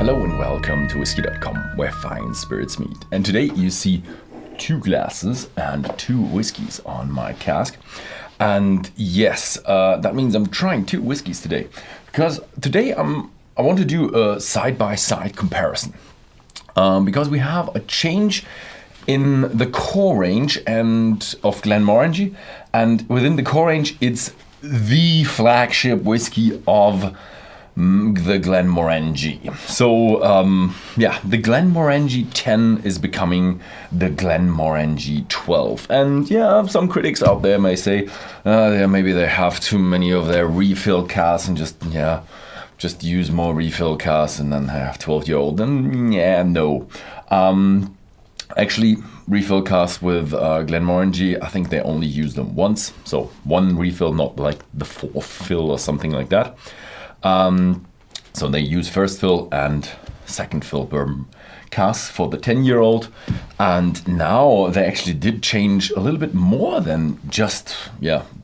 Hello and welcome to Whisky.com, where fine spirits meet. And today you see 2 glasses and 2 whiskeys on my cask. And yes, that means I'm trying 2 whiskeys today. Because today I want to do a side-by-side comparison. Because we have a change in the core range and of Glenmorangie. And within the core range, it's the flagship whiskey of the Glenmorangie. So the Glenmorangie 10 is becoming the Glenmorangie 12. And some critics out there may say maybe they have too many of their refill casks and just use more refill casks and then have 12-year-old. And no. Actually, refill casks with Glenmorangie, I think they only use them once. So 1 refill, not like the 4th fill or something like that. So they use first fill and second fill bourbon casks for the 10-year-old. And now they actually did change a little bit more than just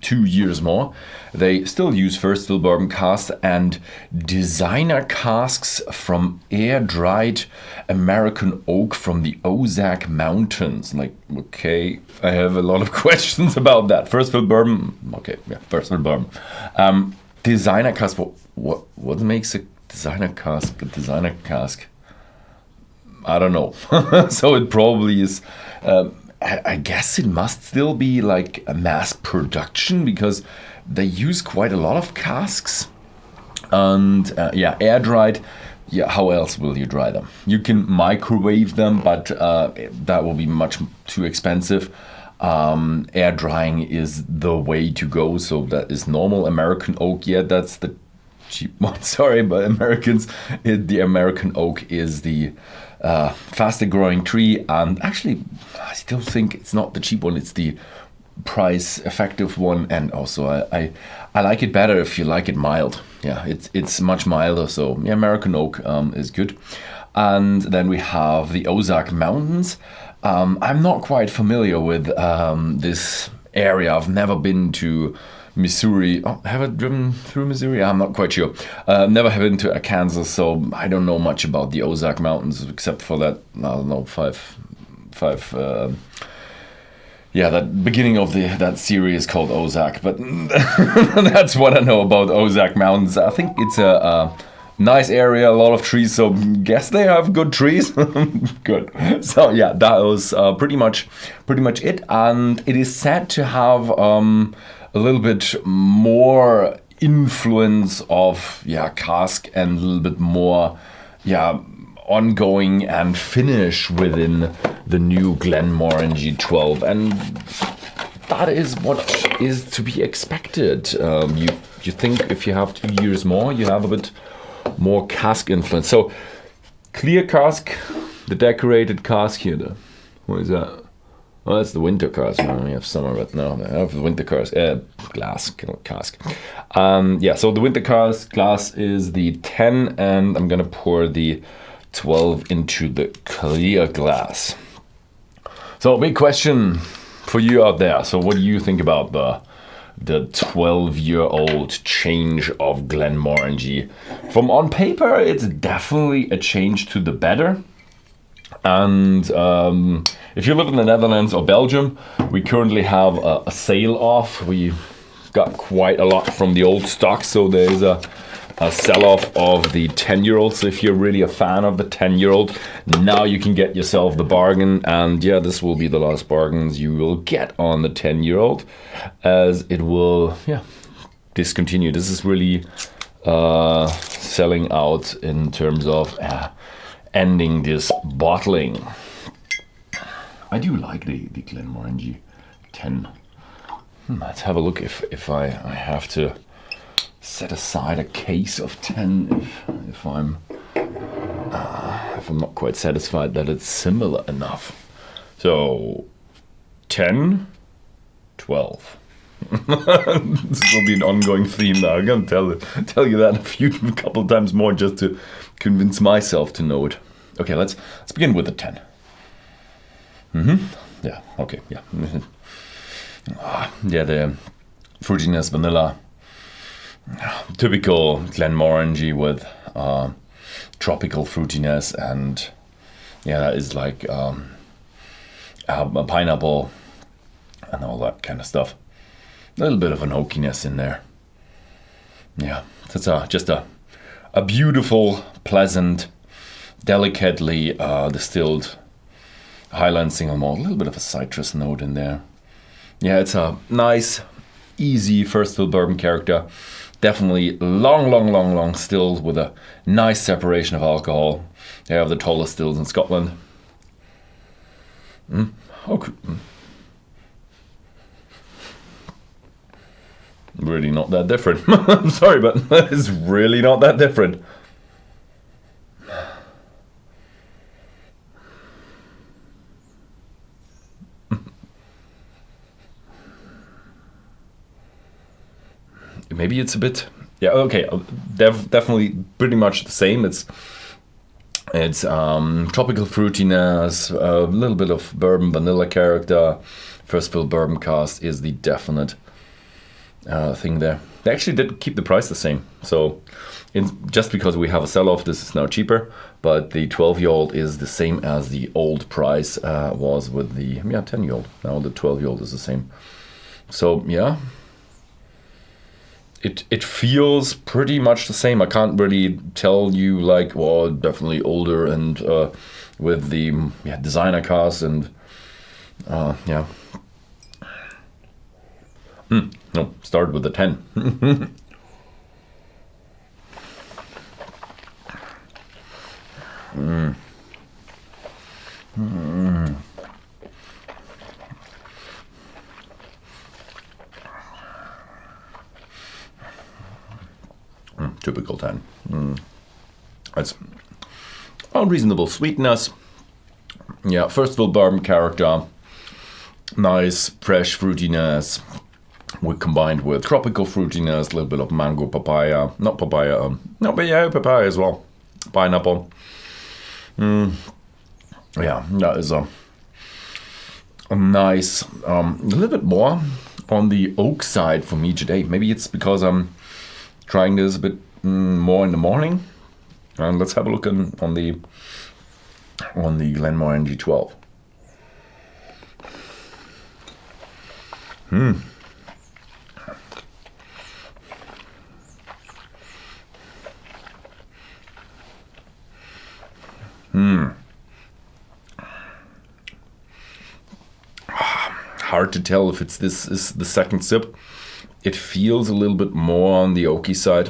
2 years more. They still use first fill bourbon casks and designer casks from air-dried American oak from the Ozark Mountains. Like, okay, I have a lot of questions about that. First fill bourbon, first fill bourbon. Designer cask, what makes a designer cask a designer cask? I don't know. So it probably is, I guess it must still be like a mass production because they use quite a lot of casks. And air dried. Yeah, how else will you dry them? You can microwave them, but that will be much too expensive. Air drying is the way to go. So that is normal American oak. Yeah, that's the cheap one. Sorry, but the American oak is the faster growing tree. And actually, I still think it's not the cheap one. It's the price effective one. And also I like it better if you like it mild. Yeah, it's much milder. So American oak is good. And then we have the Ozark Mountains. I'm not quite familiar with this area. I've never been to Missouri. Oh, have I driven through Missouri? I'm not quite sure. Never have been to Arkansas, so I don't know much about the Ozark Mountains except for that, I don't know, that beginning of that series called Ozark. But that's what I know about Ozark Mountains. I think it's a nice area, a lot of trees, so guess they have good trees. Good. So that was pretty much it. And it is said to have a little bit more influence of cask and a little bit more ongoing and finish within the new Glenmorangie 12. And that is what is to be expected. You think if you have 2 years more, you have a bit more cask influence. So clear cask, the decorated cask here. What is that? Oh, that's the winter cask. We have summer, but no, I have the winter cask. Cask. So the winter cask glass is the 10, and I'm gonna pour the 12 into the clear glass. So big question for you out there. So what do you think about the 12-year-old change of Glenmorangie? From on paper, it's definitely a change to the better. And if you live in the Netherlands or Belgium, we currently have a sale off. We got quite a lot from the old stock, so there's a sell-off of the 10-year-old. So if you're really a fan of the 10-year-old, now you can get yourself the bargain. And this will be the last bargains you will get on the 10-year-old, as it will discontinue. This is really selling out in terms of ending this bottling. I do like the Glenmorangie 10. Let's have a look if I have to set aside a case of 10 if I'm not quite satisfied that it's similar enough. So 10, 12. This will be an ongoing theme now. I'm gonna tell you that a couple times more just to convince myself to know it. Okay, let's begin with the 10. Yeah. Okay. Yeah. The fruitiness, vanilla, typical Glenmorangie with tropical fruitiness, and yeah, that is like a pineapple and all that kind of stuff. A little bit of an oakiness in there. Yeah, it's just a beautiful, pleasant, delicately distilled Highland single malt. A little bit of a citrus note in there. Yeah, it's a nice, easy first fill bourbon character. Definitely long stills with a nice separation of alcohol. They have the tallest stills in Scotland. Okay. Really not that different. I'm sorry, but it's really not that different. Maybe it's a bit, yeah, okay, definitely pretty much the same. It's tropical fruitiness, a little bit of bourbon vanilla character. First fill bourbon cask is the definite thing there. They actually did keep the price the same. So just because we have a sell-off, this is now cheaper, but the 12-year-old is the same as the old price was with the 10-year-old. Now the 12-year-old is the same. So yeah, it feels pretty much the same. I can't really tell you like, well, definitely older and with the designer cask and yeah. No, start with the 10. Typical 10. That's unreasonable sweetness. Yeah, first fill bourbon character. Nice, fresh fruitiness. Combined with tropical fruitiness, a little bit of mango, papaya. Not papaya, no, but yeah, papaya as well. Pineapple. Yeah, that is a nice, a little bit more on the oak side for me today. Maybe it's because I'm trying this a bit more in the morning. And let's have a look on the Glenmorangie 12. Hard to tell if this is the second sip. It feels a little bit more on the oaky side.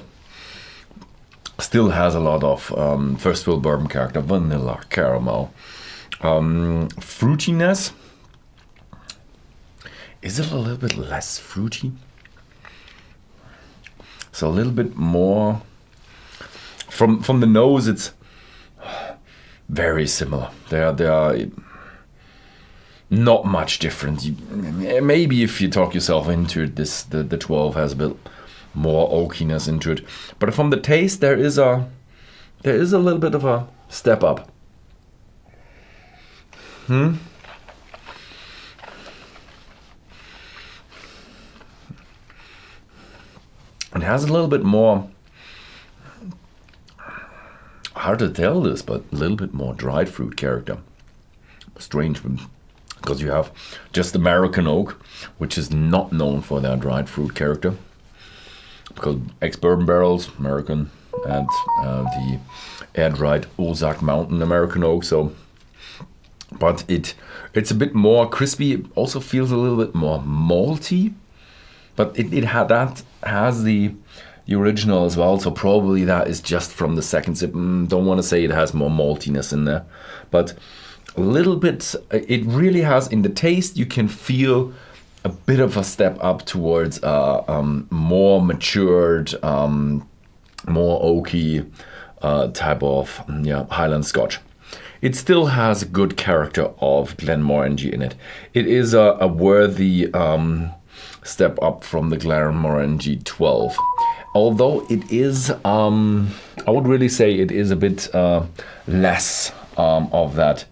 Still has a lot of first fill bourbon character, vanilla, caramel, fruitiness. Is it a little bit less fruity? So a little bit more from the nose. It's very similar. They are not much different. Maybe if you talk yourself into it, the 12 has a bit more oakiness into it. But from the taste, there is a little bit of a step up. It has a little bit more, hard to tell this, but a little bit more dried fruit character. Strange, because you have just American oak, which is not known for their dried fruit character. Because ex-bourbon barrels, American, and the air-dried Ozark Mountain American oak. So, but it's a bit more crispy. It also feels a little bit more malty. But it has the original as well. So probably that is just from the second sip. Don't want to say it has more maltiness in there, but a little bit. It really has in the taste. You can feel a bit of a step up towards more matured, more oaky type of Highland Scotch. It still has a good character of Glenmorangie in it. It is a worthy step up from the Glenmorangie 12. Although it is, I would really say it is a bit less of that.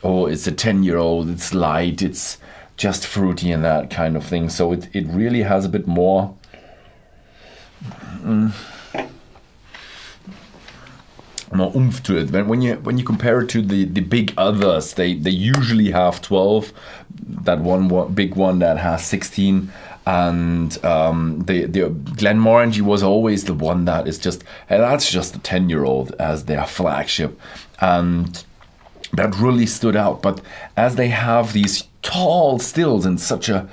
Oh, it's a 10-year-old, it's light, it's just fruity and that kind of thing. So it really has a bit more more oomph to it. When you compare it to the big others, they usually have 12. That one big one that has 16, and the Glenmorangie was always the one that is just, hey, that's just a 10-year-old as their flagship, and that really stood out. But as they have these tall stills and such a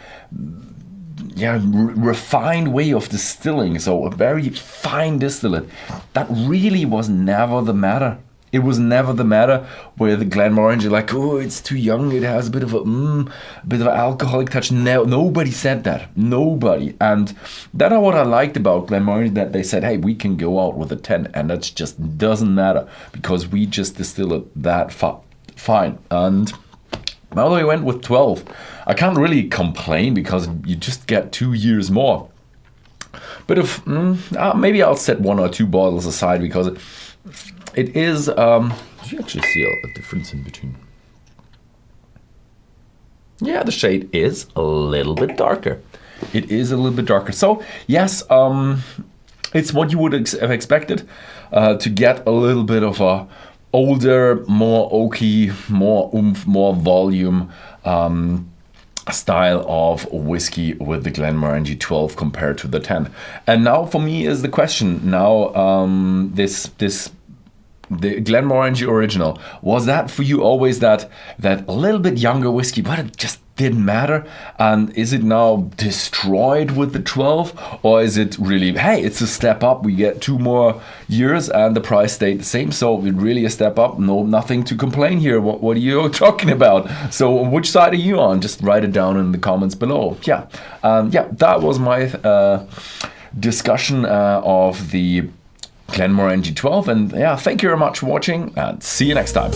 refined way of distilling, so a very fine distillate, that really was never the matter. It was never the matter where the Glenmorangie, like, oh, it's too young, it has a bit of an alcoholic touch. No, nobody said that. Nobody. And that's what I liked about Glenmorangie, that they said, hey, we can go out with a 10, and that just doesn't matter because we just distill it that fine. And well, they went with 12. I can't really complain because you just get 2 years more. But if maybe I'll set 1 or 2 bottles aside because it is. Do you actually see a difference in between? Yeah, the shade is a little bit darker. It is a little bit darker. So yes, it's what you would have expected to get a little bit of a older, more oaky, more oomph, more volume style of whiskey with the Glenmorangie 12 compared to the 10. And now for me is the question. Now the Glenmorangie original, was that for you always that a little bit younger whiskey, but it just didn't matter? And is it now destroyed with the 12? Or is it really, hey, it's a step up, we get 2 more years and the price stayed the same, so it really a step up, nothing to complain here. What are you talking about? So which side are you on? Just write it down in the comments below. That was my discussion of the Glenmorangie 12, and thank you very much for watching, and see you next time.